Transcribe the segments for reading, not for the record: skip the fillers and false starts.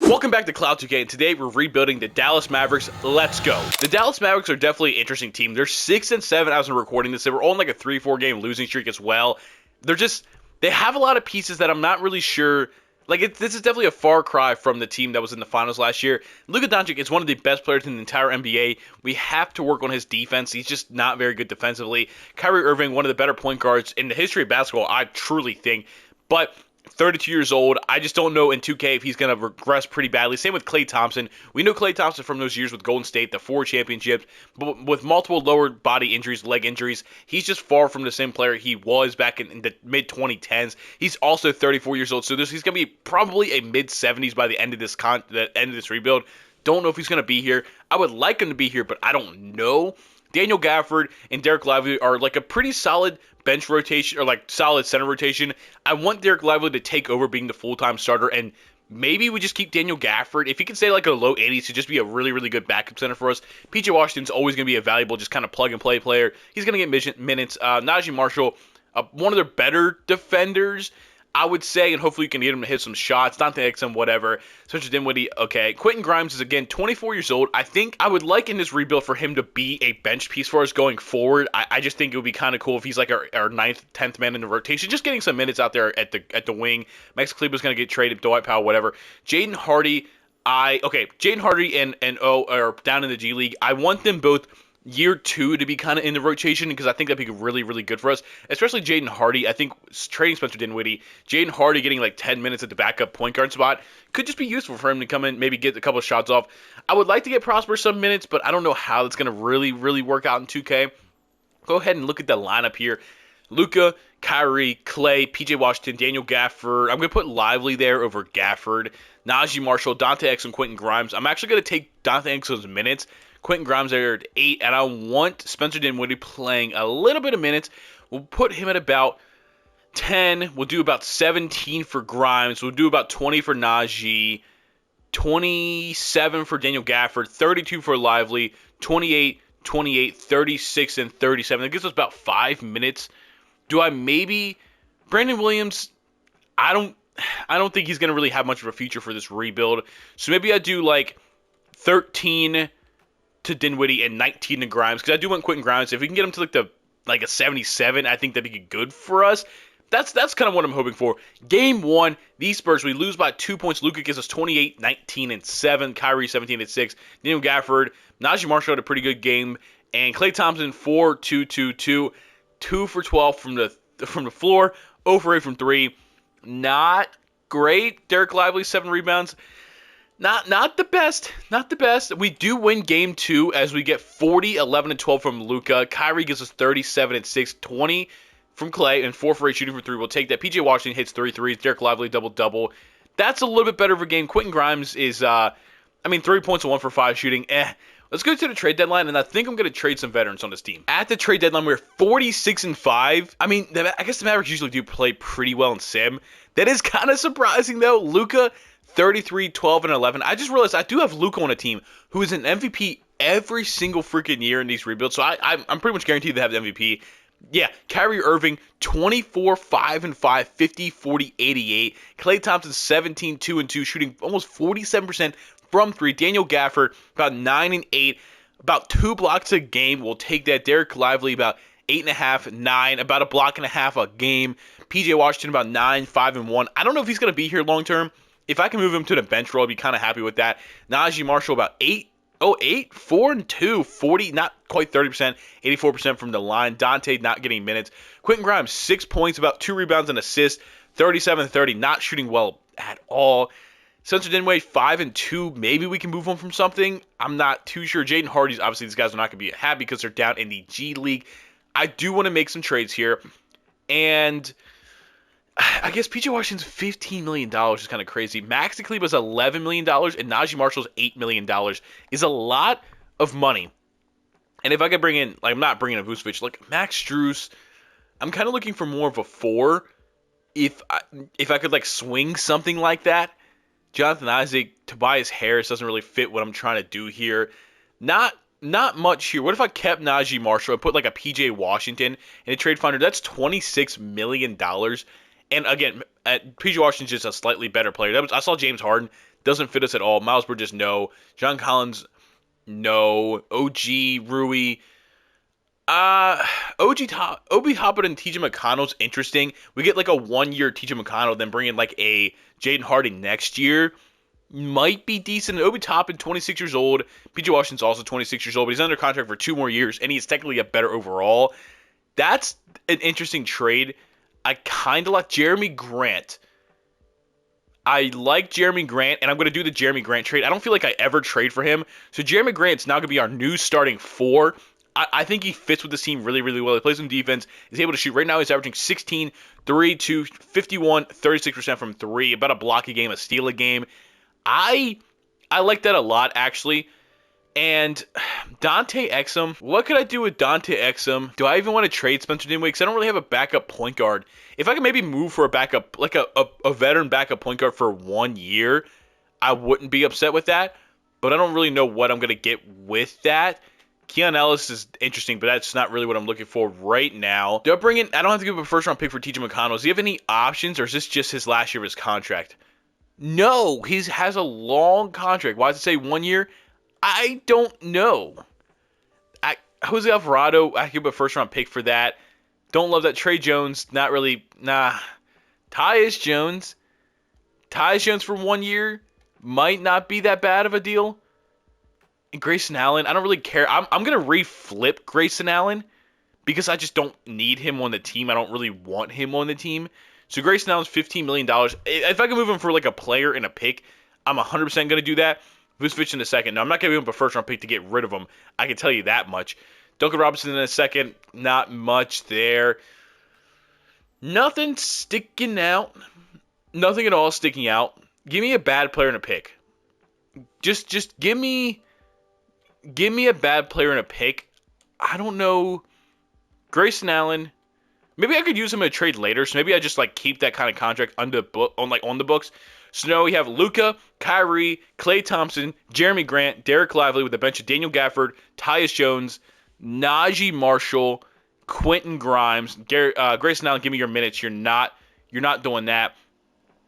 Welcome back to Cloud 2K, and today we're rebuilding the Dallas Mavericks. Let's go. The Dallas Mavericks are definitely an interesting team. They're 6-7 as we're recording this. They were on like a 3-4 game losing streak as well. They have a lot of pieces that I'm not really sure. This is definitely a far cry from the team that was in the finals last year. Luka Doncic is one of the best players in the entire NBA. We have to work on his defense. He's just not very good defensively. Kyrie Irving, one of the better point guards in the history of basketball, I truly think. But 32 years old. I just don't know in 2K if he's going to regress pretty badly. Same with Klay Thompson. We know Klay Thompson from those years with Golden State, the 4 championships, but with multiple lower body injuries, leg injuries, he's just far from the same player he was back in the mid-2010s. He's also 34 years old, so he's going to be probably a mid-70s by the end of this rebuild. Don't know if he's going to be here. I would like him to be here, but I don't know. Daniel Gafford and Derek Lively are like a pretty solid bench rotation, or like solid center rotation. I want Derek Lively to take over being the full-time starter, and maybe we just keep Daniel Gafford. If he can stay like a low 80s to just be a really, really good backup center for us. PJ Washington's always going to be a valuable just kind of plug-and-play player. He's going to get minutes. Najee Marshall, one of their better defenders, I would say, and hopefully you can get him to hit some shots. Dante Exum, whatever. Spencer Dinwiddie, okay. Quentin Grimes is, again, 24 years old. I think I would like in this rebuild for him to be a bench piece for us going forward. I just think it would be kind of cool if he's like our 9th, 10th man in the rotation, just getting some minutes out there at the wing. Max Kleber's going to get traded, Dwight Powell, whatever. Jaden Hardy, Jaden Hardy and O are down in the G League. I want them both year 2 to be kind of in the rotation because I think that'd be really, really good for us, especially Jaden Hardy. I think trading Spencer Dinwiddie, Jaden Hardy getting like 10 minutes at the backup point guard spot could just be useful for him to come in, maybe get a couple of shots off. I would like to get Prosper some minutes, but I don't know how that's going to really, really work out in 2K. Go ahead and look at the lineup here. Luka, Kyrie, Klay, PJ Washington, Daniel Gafford. I'm going to put Lively there over Gafford. Najee Marshall, Dante Exum, Quentin Grimes. I'm actually going to take Dante Exum's minutes. Quentin Grimes there at 8, and I want Spencer Dinwiddie playing a little bit of minutes. We'll put him at about 10. We'll do about 17 for Grimes. We'll do about 20 for Najee, 27 for Daniel Gafford, 32 for Lively, 28, 36, and 37. That gives us about 5 minutes. Do I maybe Brandon Williams? I don't think he's going to really have much of a future for this rebuild. So maybe I do like 13 to Dinwiddie and 19 to Grimes, because I do want Quentin Grimes. If we can get him to like a 77, I think that'd be good for us. That's kind of what I'm hoping for. Game 1, these Spurs, we lose by 2 points. Luka gives us 28, 19, and 7. Kyrie 17 and 6. Daniel Gafford, Najee Marshall had a pretty good game, and Klay Thompson 4, 2, 2, 2, 2 for 12 from the floor, 0 for 8 from 3. Not great. Derek Lively 7 rebounds. Not the best. Not the best. We do win game 2 as we get 40, 11, and 12 from Luka. Kyrie gives us 37 and 6, 20 from Klay, and 4 for 8 shooting for 3. We'll take that. PJ Washington hits 3 threes. Derek Lively double-double. That's a little bit better of a game. Quentin Grimes is, 3 points and 1 for 5 shooting. Let's go to the trade deadline, and I think I'm going to trade some veterans on this team. At the trade deadline, we're 46-5. I guess the Mavericks usually do play pretty well in Sim. That is kind of surprising, though. Luka, 33, 12, and 11. I just realized I do have Luka on a team who is an MVP every single freaking year in these rebuilds, so I'm pretty much guaranteed to have the MVP. Yeah, Kyrie Irving, 24, 5, and 5, 50, 40, 88. Klay Thompson, 17, 2, and 2, shooting almost 47% from 3. Daniel Gafford, about 9 and 8, about 2 blocks a game. We'll take that. Derek Lively, about 8.5, 9, about a block and a half a game. PJ Washington, about 9, 5, and 1. I don't know if he's going to be here long term. If I can move him to the bench role, I'd be kind of happy with that. Najee Marshall, about 8, 4 and 2, 40, not quite 30%, 84% from the line. Dante not getting minutes. Quentin Grimes, 6 points, about 2 rebounds and assists, 37-30, not shooting well at all. Spencer Dinwiddie, 5 and 2. Maybe we can move on from something. I'm not too sure. Jaden Hardy's, obviously, these guys are not going to be happy because they're down in the G League. I do want to make some trades here. And I guess PJ Washington's $15 million is kind of crazy. Max Kleber's $11 million, and Najee Marshall's $8 million is a lot of money. And if I could bring in, I'm not bringing in Vucevic, Max Strus, I'm kind of looking for more of a 4. If I could, swing something like that. Jonathan Isaac, Tobias Harris doesn't really fit what I'm trying to do here. Not much here. What if I kept Najee Marshall and put, a PJ Washington in a trade finder? That's $26 million. And again, PG Washington's just a slightly better player. I saw James Harden. Doesn't fit us at all. Miles Bridges, no. John Collins, no. OG, Rui. Obi Toppin and TJ McConnell's interesting. We get like a 1-year TJ McConnell, then bring in like a Jaden Harden next year. Might be decent. Obi Toppin, 26 years old. PJ Washington's also 26 years old, but he's under contract for 2 more years, and he's technically a better overall. That's an interesting trade. I kind of like Jeremy Grant. I like Jeremy Grant, and I'm going to do the Jeremy Grant trade. I don't feel like I ever trade for him. So Jeremy Grant's now going to be our new starting 4. I think he fits with this team really, really well. He plays some defense. He's able to shoot. Right now, he's averaging 16, 3, 2, 51, 36% from 3. About a block a game, a steal a game. I like that a lot, actually. And Dante Exum, what could I do with Dante Exum? Do I even want to trade Spencer Dinwiddie? Because I don't really have a backup point guard. If I could maybe move for a backup, like a veteran backup point guard for 1 year, I wouldn't be upset with that. But I don't really know what I'm going to get with that. Keon Ellis is interesting, but that's not really what I'm looking for right now. Do I bring in? I don't have to give up a first-round pick for TJ McConnell. Does he have any options, or is this just his last year of his contract? No, he has a long contract. Why does it say 1 year? I don't know. Jose Alvarado, I give up a first-round pick for that. Don't love that. Trey Jones, not really. Nah. Tyus Jones for 1 year might not be that bad of a deal. And Grayson Allen, I don't really care. I'm going to reflip Grayson Allen because I just don't need him on the team. I don't really want him on the team. So Grayson Allen's $15 million. If I can move him for like a player and a pick, I'm 100% going to do that. Vucevic in a second. No, I'm not going to give him a first-round pick to get rid of him. I can tell you that much. Duncan Robinson in a second. Not much there. Nothing sticking out. Nothing at all sticking out. Give me a bad player and a pick. Just give me a bad player and a pick. I don't know. Grayson Allen. Maybe I could use him in a trade later. So maybe I just like keep that kind of contract on the books. So now we have Luka, Kyrie, Klay Thompson, Jeremy Grant, Derek Lively with a bench of Daniel Gafford, Tyus Jones, Najee Marshall, Quentin Grimes, Grayson Allen. Give me your minutes. You're not doing that.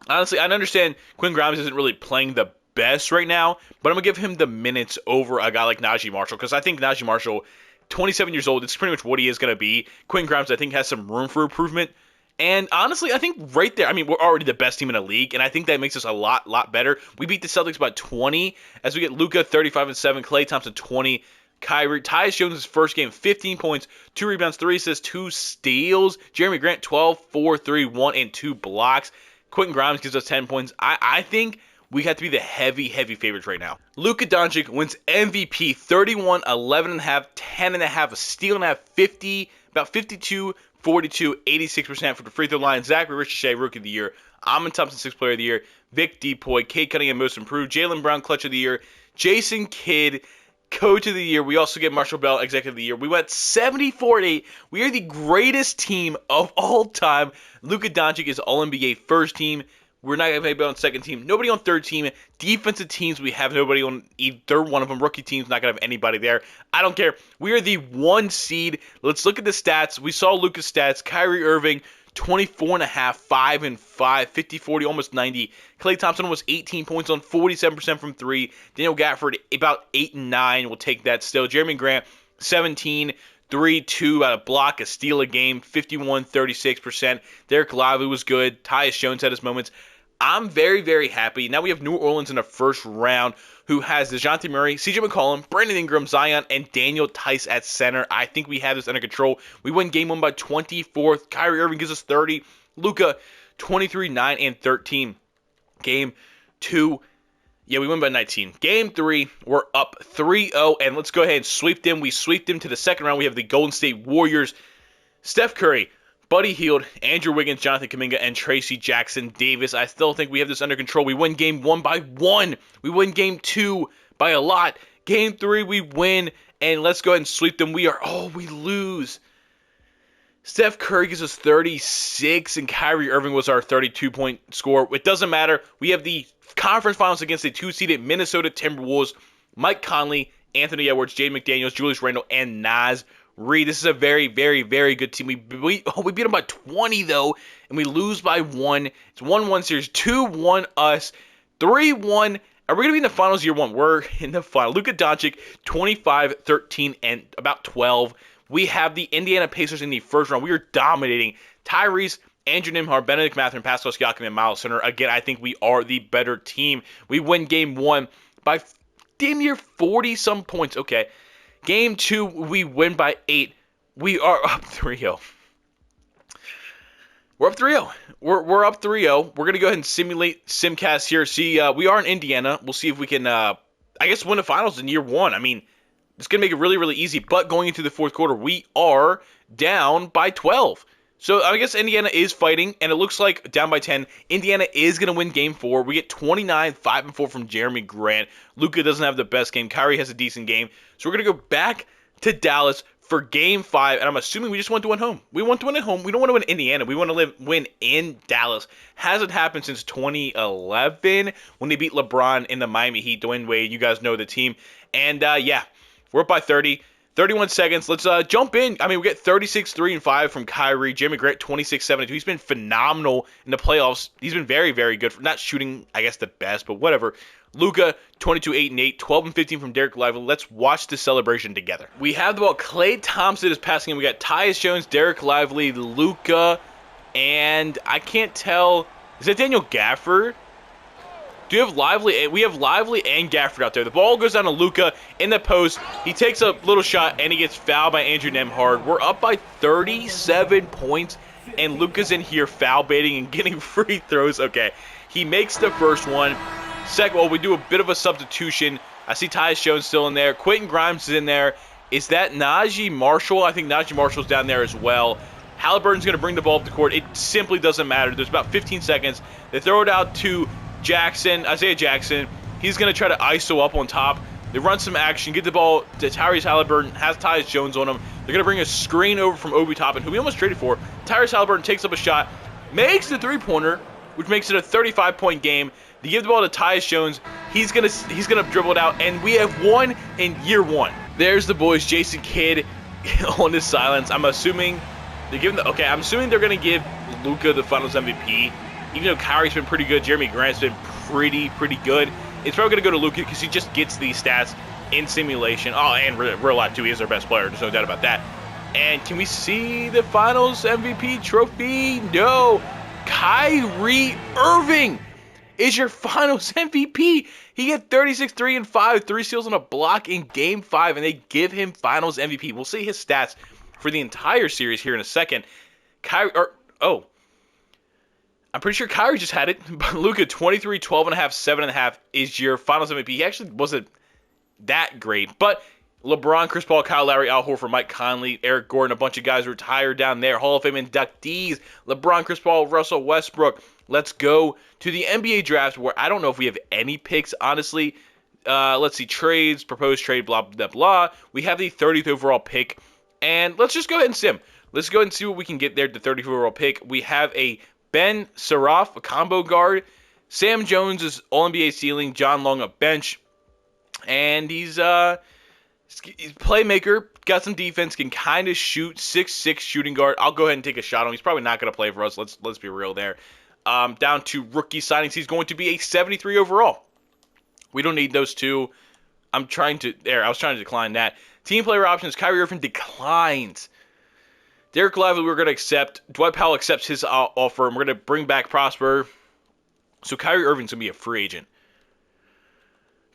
Honestly, I understand Quentin Grimes isn't really playing the best right now, but I'm going to give him the minutes over a guy like Najee Marshall because I think Najee Marshall, 27 years old, it's pretty much what he is going to be. Quentin Grimes, I think, has some room for improvement. And honestly, I think right there, I mean, we're already the best team in the league, and I think that makes us a lot better. We beat the Celtics by 20 as we get Luka 35-7, Klay Thompson 20, Kyrie, Tyus Jones' first game 15 points, 2 rebounds, 3 assists, 2 steals. Jeremy Grant 12, 4, 3, 1, and 2 blocks. Quentin Grimes gives us 10 points. I think we have to be the heavy favorites right now. Luka Doncic wins MVP, 31, 11.5, 10.5, a steal and a half, 50, about 52, 42, 86% from the free throw line. Zachary Ricochet, Rookie of the Year. Amon Thompson, 6th Player of the Year. Vic Depoy, Cade Cunningham, Most Improved. Jaylen Brown, Clutch of the Year. Jason Kidd, Coach of the Year. We also get Marshall Bell, Executive of the Year. We went 74-8. We are the greatest team of all time. Luka Doncic is All-NBA first team. We're not going to be on second team. Nobody on third team. Defensive teams, we have nobody on either one of them. Rookie teams, not going to have anybody there. I don't care. We are the 1 seed. Let's look at the stats. We saw Luka's stats. Kyrie Irving, 24.5, 5-5, 50-40, almost 90. Klay Thompson almost 18 points on 47% from 3. Daniel Gafford, about 8 and 9. We'll take that still. Jeremy Grant, 17, 3, 2, out of block, a steal a game, 51, 36%. Derek Lively was good. Tyus Jones had his moments. I'm very happy. Now we have New Orleans in the first round, who has DeJounte Murray, CJ McCollum, Brandon Ingram, Zion, and Daniel Tice at center. I think we have this under control. We win game 1 by 24. Kyrie Irving gives us 30. Luka, 23, 9, and 13. Game 2, yeah, we win by 19. Game 3, we're up 3-0, and let's go ahead and sweep them. We sweep them to the second round. We have the Golden State Warriors. Steph Curry, Buddy Hield, Andrew Wiggins, Jonathan Kuminga, and Tracy Jackson Davis. I still think we have this under control. We win game 1 by 1. We win game 2 by a lot. Game 3, we win, and let's go ahead and sweep them. We lose. Steph Curry gives us 36, and Kyrie Irving was our 32-point score. It doesn't matter. We have the conference finals against the 2-seeded Minnesota Timberwolves. Mike Conley, Anthony Edwards, Jay McDaniels, Julius Randle, and Naz Reid. This is a very good team. We beat them by 20, though, and we lose by 1. It's 1-1 series, 2-1 us, 3-1. Are we going to be in the finals year 1? We're in the final. Luka Doncic, 25, 13, and about 12. We have the Indiana Pacers in the first round. We are dominating. Tyrese, Andrew Nembhard, Benedict Mathurin, Pascal Siakam, and Miles Turner. Again, I think we are the better team. We win game 1 by damn near 40-some points. Okay. Game 2, we win by 8. We are up 3-0. We're up 3-0. We're up 3-0. We're going to go ahead and simulate Simcast here. See, we are in Indiana. We'll see if we can, I guess, win the finals in year 1. I mean, it's going to make it really, really easy. But going into the fourth quarter, we are down by 12. So I guess Indiana is fighting, and it looks like down by 10. Indiana is going to win game 4. We get 29, 5-4 from Jeremy Grant. Luka doesn't have the best game. Kyrie has a decent game. So we're going to go back to Dallas for game 5, and I'm assuming we just want to win home. We want to win at home. We don't want to win in Indiana. We want to win in Dallas. Hasn't happened since 2011 when they beat LeBron in the Miami Heat. Dwayne Wade, you guys know the team. And, yeah, we're up by 30. 31 seconds. Let's jump in. I mean, we get 36, 3, and 5 from Kyrie. Jeremy Grant, 26, 7, and 2. He's been phenomenal in the playoffs. He's been very, very good. For not shooting, I guess, the best, but whatever. Luka, 22, 8, and 8. 12 and 15 from Derek Lively. Let's watch the celebration together. We have the ball. Klay Thompson is passing, and we got Tyus Jones, Derek Lively, Luka, and I can't tell. Is that Daniel Gafford? Do you have Lively? We have Lively and Gafford out there. The ball goes down to Luka in the post. He takes a little shot, and he gets fouled by Andrew Nembhard. We're up by 37 points, and Luka's in here foul baiting and getting free throws. Okay, he makes the first one. Second, well, we do a bit of a substitution. I see Tyus Jones still in there. Quentin Grimes is in there. Is that Najee Marshall? I think Najee Marshall's down there as well. Halliburton's going to bring the ball up the court. It simply doesn't matter. There's about 15 seconds. They throw it out to Isaiah Jackson. He's going to try to ISO up on top. They run some action, get the ball to Tyrese Halliburton, has Tyus Jones on him. They're going to bring a screen over from Obi Toppin, who we almost traded for. Tyrese Halliburton takes up a shot, makes the three-pointer, which makes it a 35-point game. They give the ball to Tyus Jones. He's gonna dribble it out, and we have won in year 1. There's the boys, Jason Kidd on his silence. I'm assuming they're giving I'm assuming they're gonna give Luka the Finals MVP. Even though Kyrie's been pretty good, Jeremy Grant's been pretty good. It's probably going to go to Luka because he just gets these stats in simulation. Oh, and real life, too. He is our best player. There's no doubt about that. And can we see the Finals MVP trophy? No. Kyrie Irving is your Finals MVP. He had 36, 3, and 5, 3 steals and a block in Game 5, and they give him Finals MVP. We'll see his stats for the entire series here in a second. I'm pretty sure Kyrie just had it, but Luka, 23, 12.5, 7.5 is your Finals MVP. He actually wasn't that great, but LeBron, Chris Paul, Kyle Lowry, Al Horford, Mike Conley, Eric Gordon, a bunch of guys retired down there. Hall of Fame inductees, LeBron, Chris Paul, Russell Westbrook. Let's go to the NBA draft, where I don't know if we have any picks, honestly. Let's see, trades, proposed trade, blah, blah, blah. We have the 30th overall pick, and let's just go ahead and sim. Let's go ahead and see what we can get there, the 30th overall pick. We have a Ben Saraf, a combo guard. Sam Jones is All-NBA ceiling. John Long, a bench. And he's playmaker, got some defense, can kind of shoot, 6'6" shooting guard. I'll go ahead and take a shot on him. He's probably not going to play for us. Let's be real there. Down to rookie signings, he's going to be a 73 overall. We don't need those two. I was trying to decline that. Team player options, Kyrie Irving declines. Derek Lively, we're going to accept. Dwight Powell accepts his offer, and we're going to bring back Prosper. So Kyrie Irving's going to be a free agent.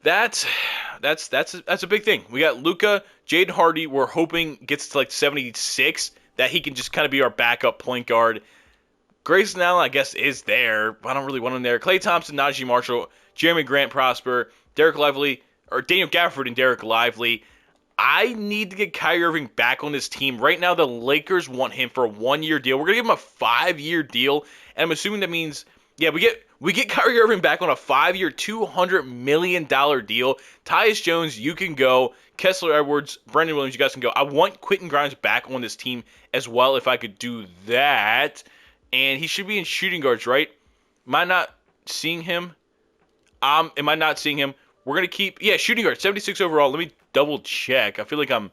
That's a big thing. We got Luka, Jaden Hardy. We're hoping gets to like 76, that he can just kind of be our backup point guard. Grayson Allen, I guess, is there. I don't really want him there. Klay Thompson, Najee Marshall, Jeremy Grant, Prosper, Derek Lively, or Daniel Gafford and Derek Lively. I need to get Kyrie Irving back on this team. Right now, the Lakers want him for a 1-year deal. We're going to give him a 5-year deal, and I'm assuming that means, yeah, we get Kyrie Irving back on a 5-year, $200 million deal. Tyus Jones, you can go. Kessler Edwards, Brendan Williams, you guys can go. I want Quentin Grimes back on this team as well if I could do that. And he should be in shooting guards, right? Am I not seeing him? We're going to keep, shooting guard, 76 overall. Let me double check. I feel like I'm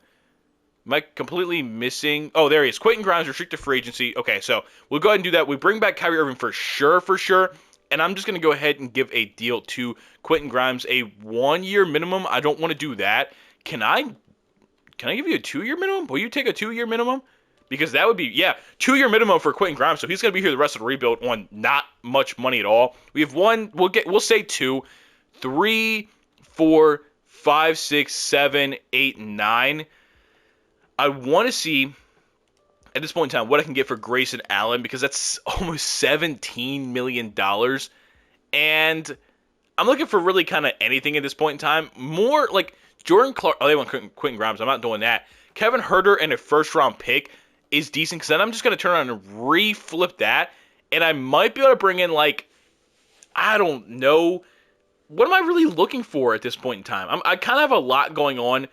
Am I completely missing? Oh, there he is. Quentin Grimes, restricted free agency. Okay, so we'll go ahead and do that. We bring back Kyrie Irving for sure. And I'm just going to go ahead and give a deal to Quentin Grimes, a 1-year minimum. I don't want to do that. Can I give you a 2-year minimum? Will you take a 2-year minimum? Because that would be, yeah, 2-year minimum for Quentin Grimes. So he's going to be here the rest of the rebuild on not much money at all. We have one, we'll say 2, 3, 4, 5, 6, 7, 8, 9. I want to see at this point in time what I can get for Grayson Allen, because that's almost $17 million. And I'm looking for really kind of anything at this point in time. More like Jordan Clark. Oh, they want Quentin Grimes. I'm not doing that. Kevin Huerter and a first-round pick is decent, because then I'm just going to turn around and re-flip that. And I might be able to bring in, like, I don't know. What am I really looking for at this point in time? I kind of have a lot going on.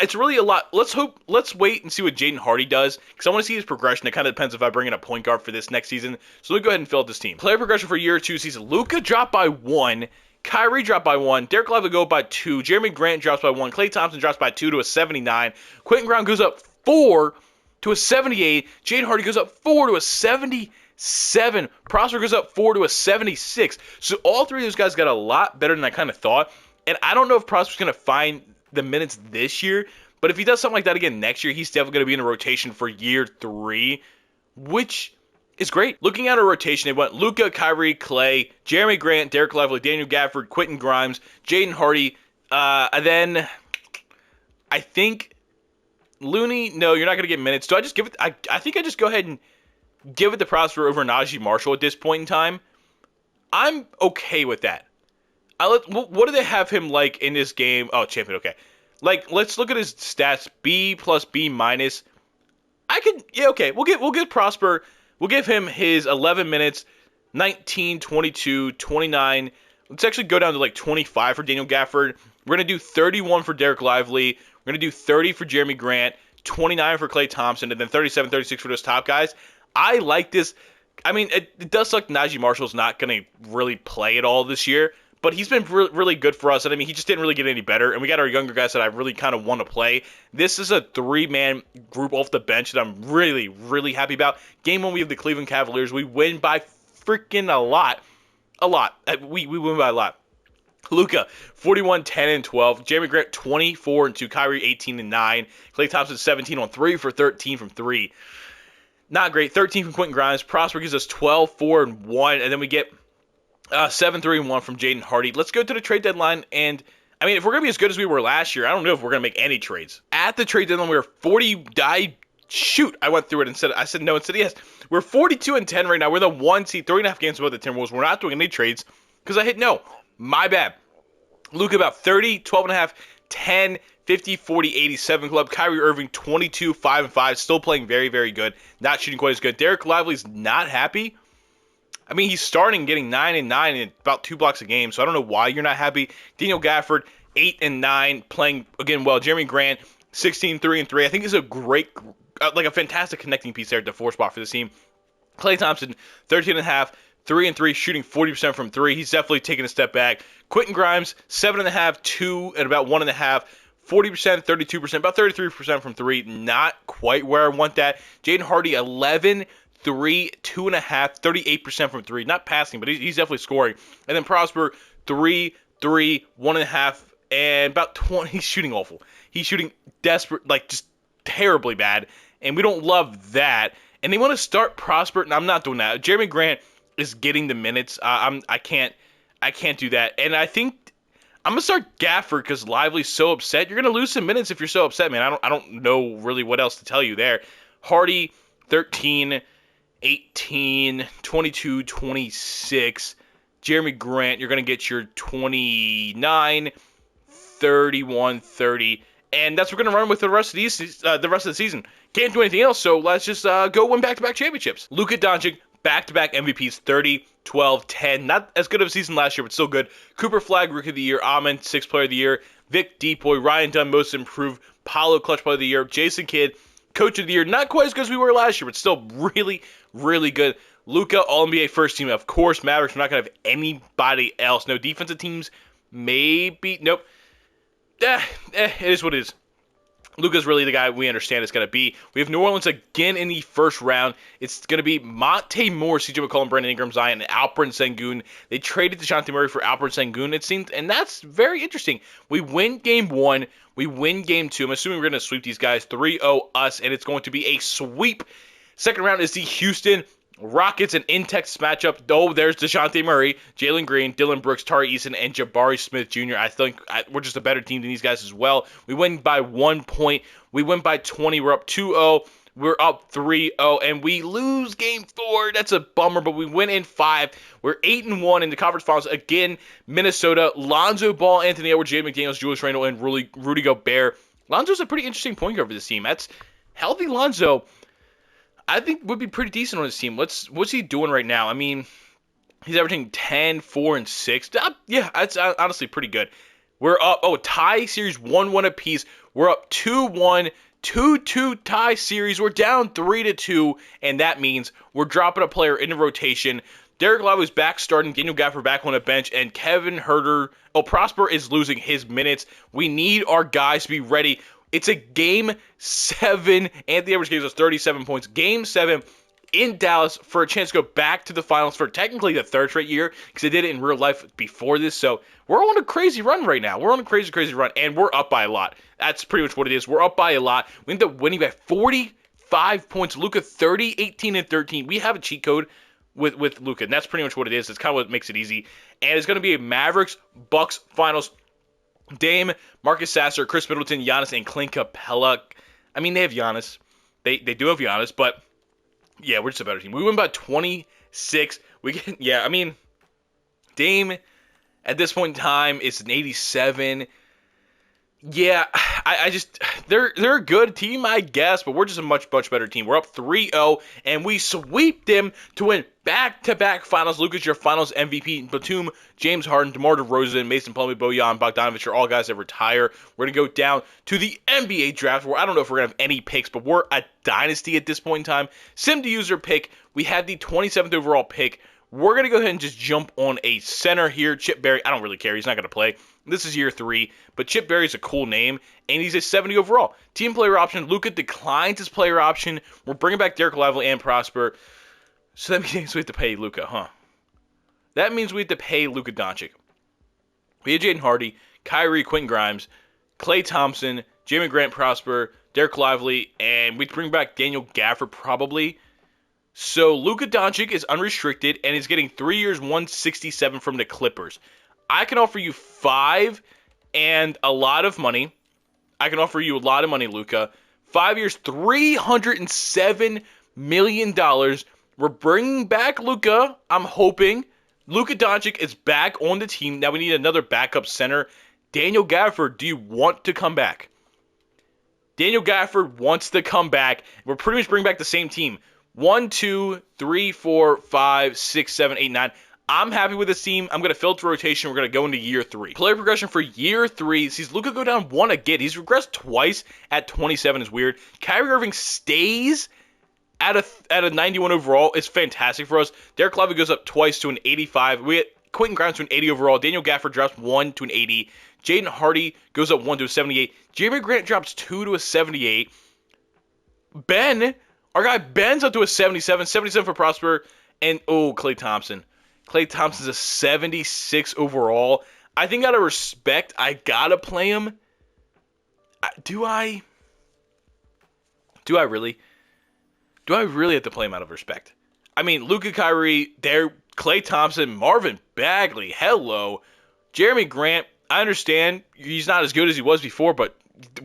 It's really a lot. Let's wait and see what Jaden Hardy does, because I want to see his progression. It kind of depends if I bring in a point guard for this next season. So let me go ahead and fill out this team. Player progression for year 2 season. Luka dropped by 1. Kyrie dropped by 1. Derek Lively go by 2. Jeremy Grant drops by 1. Klay Thompson drops by 2 to a 79. Quentin Grimes goes up 4 to a 78. Jaden Hardy goes up 4 to a 77. Prosper goes up 4 to a 76. So all three of those guys got a lot better than I kind of thought. And I don't know if Prosper's going to find the minutes this year, but if he does something like that again next year, he's definitely going to be in a rotation for year 3, which is great. Looking at a rotation, they went Luka, Kyrie, Klay, Jeremy Grant, Derek Lively, Daniel Gafford, Quentin Grimes, Jaden Hardy, and then I think Looney. No, you're not going to get minutes. Do I just give it? I think I just go ahead and give it to Prosper over Najee Marshall at this point in time. I'm okay with that. What do they have him like in this game? Oh, champion, okay. Like, let's look at his stats. B plus B minus. Okay. We'll give Prosper. We'll give him his 11 minutes, 19, 22, 29. Let's actually go down to like 25 for Daniel Gafford. We're going to do 31 for Derek Lively. We're going to do 30 for Jeremy Grant, 29 for Klay Thompson, and then 37, 36 for those top guys. I like this. I mean, it does suck Najee Marshall's not going to really play at all this year. But he's been really good for us. And I mean, he just didn't really get any better. And we got our younger guys that I really kind of want to play. This is a 3-man group off the bench that I'm really happy about. Game 1, we have the Cleveland Cavaliers. We win by freaking a lot. We win by a lot. Luka, 41, 10, and 12. Jeremy Grant, 24 and 2. Kyrie, 18 and 9. Klay Thompson, 17 on 3 for 13 from 3. Not great. 13 from Quentin Grimes. Prosper gives us 12, 4, and 1. And then we get 7, 3, and 1 from Jaden Hardy. Let's go to the trade deadline. And, I mean, if we're going to be as good as we were last year, I don't know if we're going to make any trades. At the trade deadline, we were 40. I went through it and said, no, instead yes. We're 42 and 10 right now. We're the 1 seed, 3.5 games above the Timberwolves. We're not doing any trades because I hit no. My bad. Luka about 30, 12.5, 10, 50, 40, 87 club. Kyrie Irving, 22, 5, and 5. Still playing very good. Not shooting quite as good. Derek Lively's not happy. I mean, he's starting getting 9 and 9 in about 2 blocks a game, so I don't know why you're not happy. Daniel Gafford, 8 and 9, playing, again, well. Jeremy Grant, 16, 3 and 3. I think this is a great, a fantastic connecting piece there at the 4 spot for this team. Klay Thompson, 13 and a half, 3 and 3, shooting 40% from 3. He's definitely taking a step back. Quentin Grimes, 7.5, 2, and about 1.5. 40%, 32%, about 33% from 3. Not quite where I want that. Jaden Hardy, 11, 3, 2.5, 38% from 3. Not passing, but he's definitely scoring. And then Prosper, 3, 1.5, and about 20. He's shooting awful. He's shooting desperate, like just terribly bad. And we don't love that. And they want to start Prosper, and I'm not doing that. Jeremy Grant is getting the minutes. I can't do that. And I think I'm gonna start Gafford because Lively's so upset. You're gonna lose some minutes if you're so upset, man. I don't know really what else to tell you there. Hardy, 13, 18, 22, 26. Jeremy Grant, you're gonna get your 29, 31, 30. And that's what we're going to run with the rest of the season. Can't do anything else, so let's just go win back-to-back championships. Luka Doncic, back-to-back MVPs, 30, 12, 10. Not as good of a season last year, but still good. Cooper Flag, Rookie of the Year. Amen, 6th Player of the Year. Vic Depoy, Ryan Dunn, Most Improved. Paolo, Clutch Player of the Year. Jason Kidd, Coach of the Year. Not quite as good as we were last year, but still really good. Luka, All-NBA First Team. Of course, Mavericks. We're not going to have anybody else. No defensive teams. Maybe. Nope. It is what it is. Luka's really the guy we understand it's going to be. We have New Orleans again in the first round. It's going to be Monte Moore, CJ McCollum, Brandon Ingram, Zion, and Alperen Sengun. They traded DeJounte Murray for Alperen Sengun, it seems, and that's very interesting. We win game 1. We win game 2. I'm assuming we're going to sweep these guys 3-0 us, and it's going to be a sweep. Second round is the Houston Rockets and in-Texas matchup. Oh, there's DeJounte Murray, Jalen Green, Dylan Brooks, Tari Eason, and Jabari Smith Jr. I think we're just a better team than these guys as well. We win by 1 point. We win by 20. We're up 2-0. We're up 3-0, and we lose game 4. That's a bummer, but we win in 5. We're 8-1 in the conference finals. Again, Minnesota, Lonzo Ball, Anthony Edwards, Jay McDaniels, Julius Randle, and Rudy Gobert. Lonzo's a pretty interesting point guard for this team. That's healthy Lonzo. I think would be pretty decent on his team. What's he doing right now? I mean, he's averaging 10, 4, and 6. Yeah, that's honestly pretty good. We're up. Oh, tie series 1-1 apiece. We're up 2-1, 2-2 tie series. We're down 3-2, and that means we're dropping a player in the rotation. Derek Lively's back starting, Daniel Gafford back on the bench, and Kevin Huerter. Oh, Prosper is losing his minutes. We need our guys to be ready. It's a Game 7. Anthony Edwards gave us 37 points. Game 7 in Dallas for a chance to go back to the finals for technically the third straight year because they did it in real life before this. So we're on a crazy run right now. We're on a crazy run, and we're up by a lot. That's pretty much what it is. We're up by a lot. We end up winning by 45 points. Luka 30, 18, and 13. We have a cheat code with Luka, and that's pretty much what it is. It's kind of what makes it easy. And it's going to be a Mavericks-Bucks finals. Dame, Marcus Sasser, Chris Middleton, Giannis, and Clint Capella. I mean, they have Giannis. They do have Giannis, but yeah, we're just a better team. We win by 26. I mean, Dame at this point in time is an 87. Yeah, I just they're a good team, I guess, but we're just a much better team. We're up 3-0, and we sweep them to win back-to-back finals. Luka's your finals MVP. Batum, James Harden, DeMar DeRozan, Mason Plumlee, Bojan Bogdanovic are all guys that retire. We're going to go down to the NBA draft, where I don't know if we're going to have any picks, but we're a dynasty at this point in time. Sim to user pick. We had the 27th overall pick. We're going to go ahead and just jump on a center here. Chip Berry, I don't really care. He's not going to play. This is year 3, but Chip Berry's a cool name, and he's a 70 overall. Team player option. Luka declines his player option. We're bringing back Derek Lively and Prosper. So that means we have to pay Luka, huh? That means we have to pay Luka Doncic. We have Jaden Hardy, Kyrie, Quentin Grimes, Klay Thompson, Jamie Grant, Prosper, Derek Lively, and we bring back Daniel Gafford probably. So Luka Doncic is unrestricted and is getting 3 years, 167 from the Clippers. I can offer you 5 and a lot of money. I can offer you a lot of money, Luka. 5 years, $307 million. We're bringing back Luka. I'm hoping. Luka Doncic is back on the team. Now we need another backup center. Daniel Gafford, do you want to come back? Daniel Gafford wants to come back. We're pretty much bringing back the same team. 1, 2, 3, 4, 5, 6, 7, 8, 9. I'm happy with this team. I'm going to filter rotation. We're going to go into year 3. Player progression for year 3 sees Luka go down 1 again. He's regressed twice at 27 is weird. Kyrie Irving stays at a 91 overall. It's fantastic for us. Derek Lively goes up twice to an 85. We get Quentin Grimes to an 80 overall. Daniel Gafford drops 1 to an 80. Jaden Hardy goes up 1 to a 78. Jeremy Grant drops 2 to a 78. Our guy Ben's up to a 77. 77 for Prosper. And, Klay Thompson. Klay Thompson's a 76 overall. I think out of respect, I gotta play him. Do I really? Do I really have to play him out of respect? I mean, Luka, Kyrie, Klay Thompson, Marvin Bagley, hello. Jeremy Grant, I understand he's not as good as he was before, but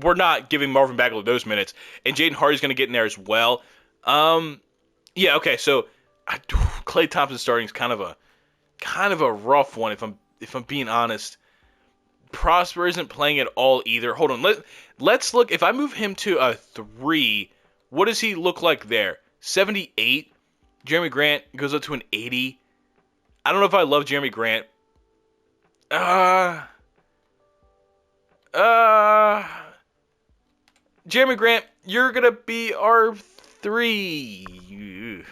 we're not giving Marvin Bagley those minutes. And Jaden Hardy's going to get in there as well. Yeah, okay, so Klay Thompson starting is kind of a rough one if I'm being honest. Prosper isn't playing at all either. Hold on, let's look. If I move him to a 3, what does he look like there? 78. Jeremy Grant goes up to an 80. I don't know if I love Jeremy Grant. Jeremy Grant, you're gonna be our 3.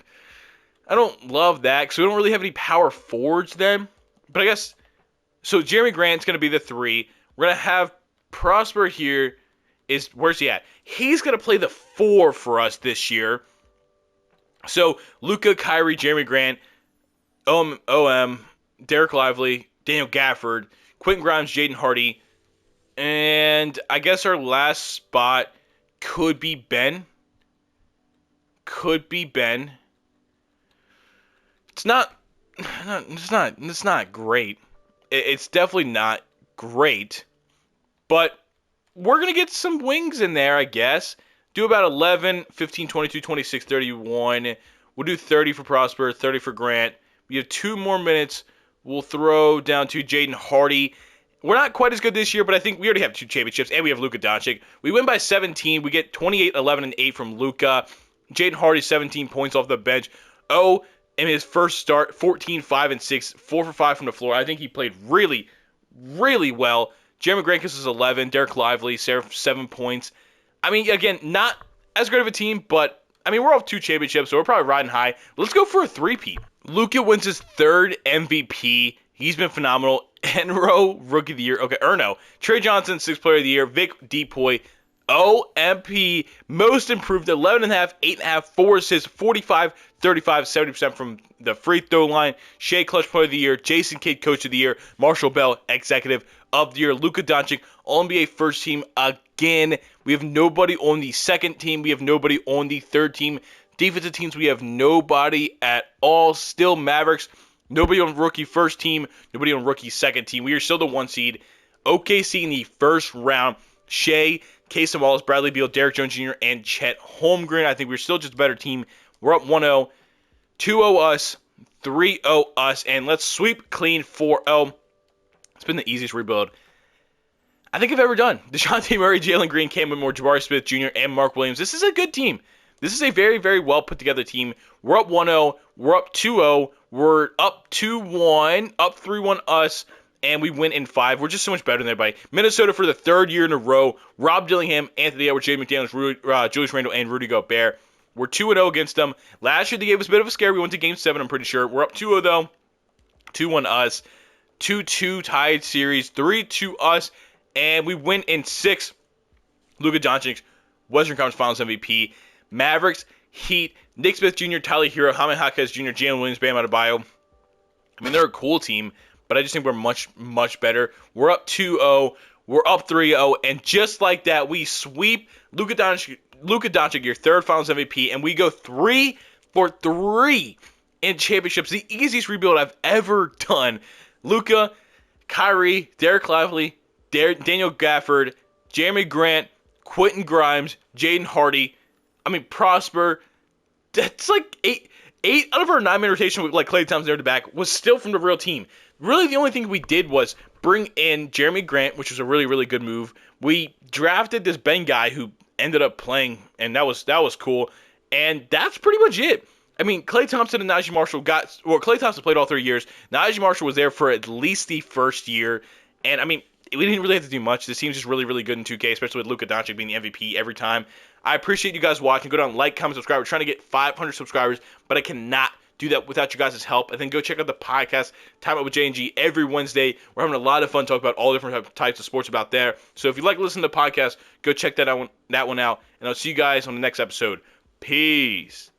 I don't love that because we don't really have any power forwards then. But I guess, so Jeremy Grant's going to be the 3. We're going to have Prosper here. where's he at? He's going to play the 4 for us this year. So, Luka, Kyrie, Jeremy Grant, OM, Derek Lively, Daniel Gafford, Quentin Grimes, Jaden Hardy, and I guess our last spot could be Ben. It's not great. It's definitely not great, but we're going to get some wings in there, I guess. Do about 11, 15, 22, 26, 31. We'll do 30 for Prosper, 30 for Grant. We have 2 more minutes. We'll throw down to Jaden Hardy. We're not quite as good this year, but I think we already have 2 championships, and we have Luka Doncic. We win by 17. We get 28, 11, and 8 from Luka. Jaden Hardy, 17 points off the bench. In his first start, 14, 5, and 6, 4 for 5 from the floor. I think he played really, really well. Jeremy Grant is 11. Derek Lively, 7 points. I mean, again, not as great of a team, but, I mean, we're off 2 championships, so we're probably riding high. Let's go for a 3-peat. Luka wins his 3rd MVP. He's been phenomenal. Enro, Rookie of the Year. Okay, Erno. Trey Johnson, 6th Player of the Year. Vic Depoy, OMP, Most Improved, 11.5, 8.5, 4 assists, 45, 35, 70% from the free throw line. Shea, Clutch Player of the Year. Jason Kidd, Coach of the Year. Marshall Bell, Executive of the Year. Luka Doncic, All-NBA First Team again. We have nobody on the 2nd team. We have nobody on the 3rd team. Defensive teams, we have nobody at all. Still Mavericks. Nobody on Rookie First Team. Nobody on Rookie Second Team. We are still the 1 seed. OKC in the first round. Shea, Casey Wallace, Bradley Beal, Derek Jones Jr., and Chet Holmgren. I think we're still just a better team. We're up 1-0. 2-0 us. 3-0 us. And let's sweep clean 4-0. It's been the easiest rebuild I think I've ever done. DeJounte Murray, Jalen Green, Cameron Moore, Jabari Smith Jr., and Mark Williams. This is a good team. This is a very, very well put together team. We're up 1-0. We're up 2-0. We're up 2-1. Up 3-1 us. And we win in 5. We're just so much better than everybody. Minnesota for the 3rd year in a row. Rob Dillingham, Anthony Edwards, Jay McDaniels, Julius Randle, and Rudy Gobert. We're 2-0 against them. Last year they gave us a bit of a scare. We went to Game 7, I'm pretty sure. We're up 2-0 though. 2-1 us. 2-2 tied series. 3-2 us. And we win in 6. Luka Doncic, Western Conference Finals MVP. Mavericks, Heat, Nick Smith Jr., Tyler Hero, Jaime Jaquez Jr., Jalen Williams, Bam Adebayo. I mean, they're a cool team, but I just think we're much, much better. We're up 2-0. We're up 3-0. And just like that, we sweep Luka Doncic, your 3rd Finals MVP, and we go 3 for 3 in championships. The easiest rebuild I've ever done. Luka, Kyrie, Derek Lively, Daniel Gafford, Jeremy Grant, Quentin Grimes, Jaden Hardy. I mean, Prosper. That's like 8 out of our 9-man rotation with like Klay Thompson there to back was still from the real team. Really, the only thing we did was bring in Jeremy Grant, which was a really, really good move. We drafted this Ben guy who ended up playing, and that was cool. And that's pretty much it. I mean, Klay Thompson and Najee Marshall Klay Thompson played all 3 years. Najee Marshall was there for at least the first year. And, I mean, we didn't really have to do much. This team's just really, really good in 2K, especially with Luka Doncic being the MVP every time. I appreciate you guys watching. Go down, like, comment, subscribe. We're trying to get 500 subscribers, but I cannot do that without you guys' help. And then go check out the podcast, Time Out with J&G, every Wednesday. We're having a lot of fun talking about all different types of sports about there. So if you like listening to the podcast, go check that one out. And I'll see you guys on the next episode. Peace.